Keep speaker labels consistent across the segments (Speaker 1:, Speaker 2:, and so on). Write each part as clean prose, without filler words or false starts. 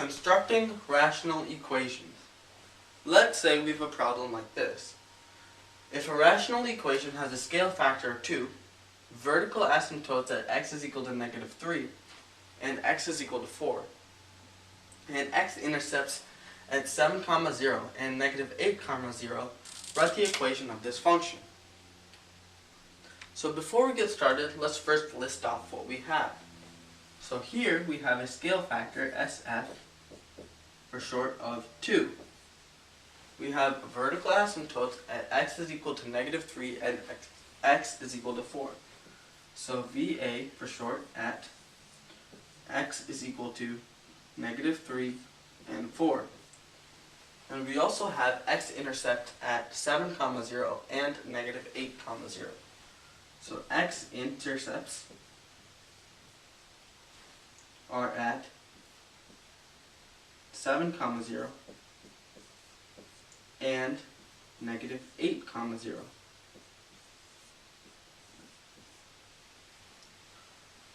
Speaker 1: Constructing rational equations. Let's say we have a problem like this. If a rational equation has a scale factor of 2, vertical asymptotes at x is equal to -3, and x is equal to 4, and x-intercepts at 7, 0 and -8, 0, write the equation of this function. So before we get started, let's first list off what we have. So here we have a scale factor, SF, for short, of 2. We have vertical asymptotes at x is equal to -3 and x is equal to 4. So VA, for short, at x is equal to -3 and 4. And we also have x-intercept at 7, 0 and -8, 0. So x-intercepts are at 7, 0 and -8, 0.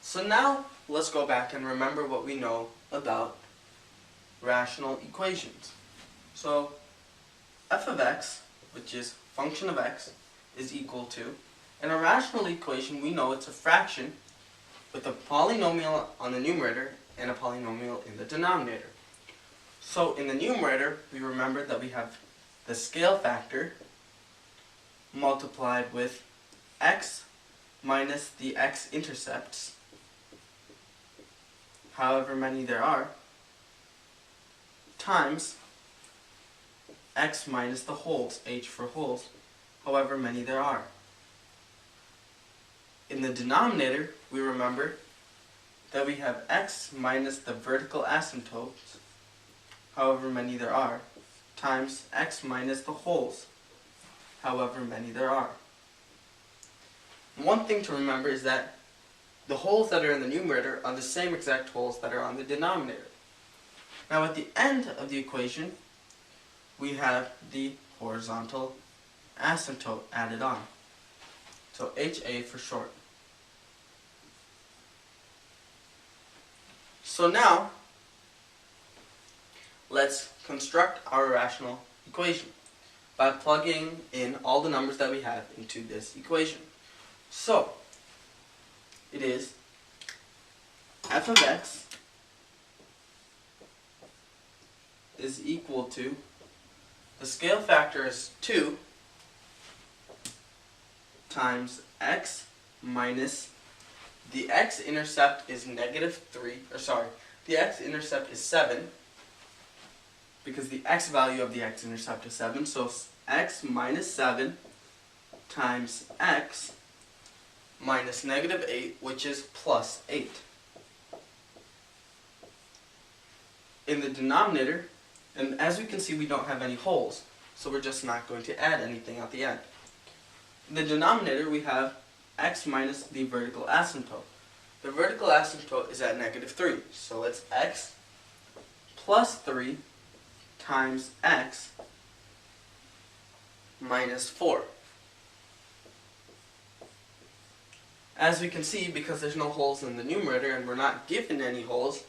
Speaker 1: So now let's go back and remember what we know about rational equations. So f of x, which is function of x, is equal to, in a rational equation we know it's a fraction with a polynomial on the numerator and a polynomial in the denominator. So in the numerator we remember that we have the scale factor multiplied with x minus the x-intercepts, however many there are, times x minus the wholes, h for wholes, however many there are. In the denominator, we remember that we have x minus the vertical asymptotes, however many there are, times x minus the wholes, however many there are. One thing to remember is that the wholes that are in the numerator are the same exact wholes that are on the denominator. Now at the end of the equation, we have the horizontal asymptote added on. So HA for short. So now, let's construct our rational equation by plugging in all the numbers that we have into this equation. So, it is f of x is equal to, the scale factor is 2 times x minus the x-intercept is the x-intercept is 7, because the x value of the x-intercept is 7, so x minus 7 times x minus -8, which is plus 8. In the denominator, and as we can see we don't have any wholes, so we're just not going to add anything at the end. In the denominator we have x minus the vertical asymptote. The vertical asymptote is at -3, so it's x plus 3 times x minus 4. As we can see, because there's no wholes in the numerator and we're not given any wholes,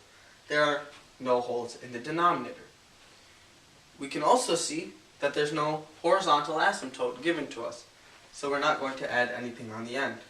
Speaker 1: there are no wholes in the denominator. We can also see that there's no horizontal asymptote given to us, so we're not going to add anything on the end.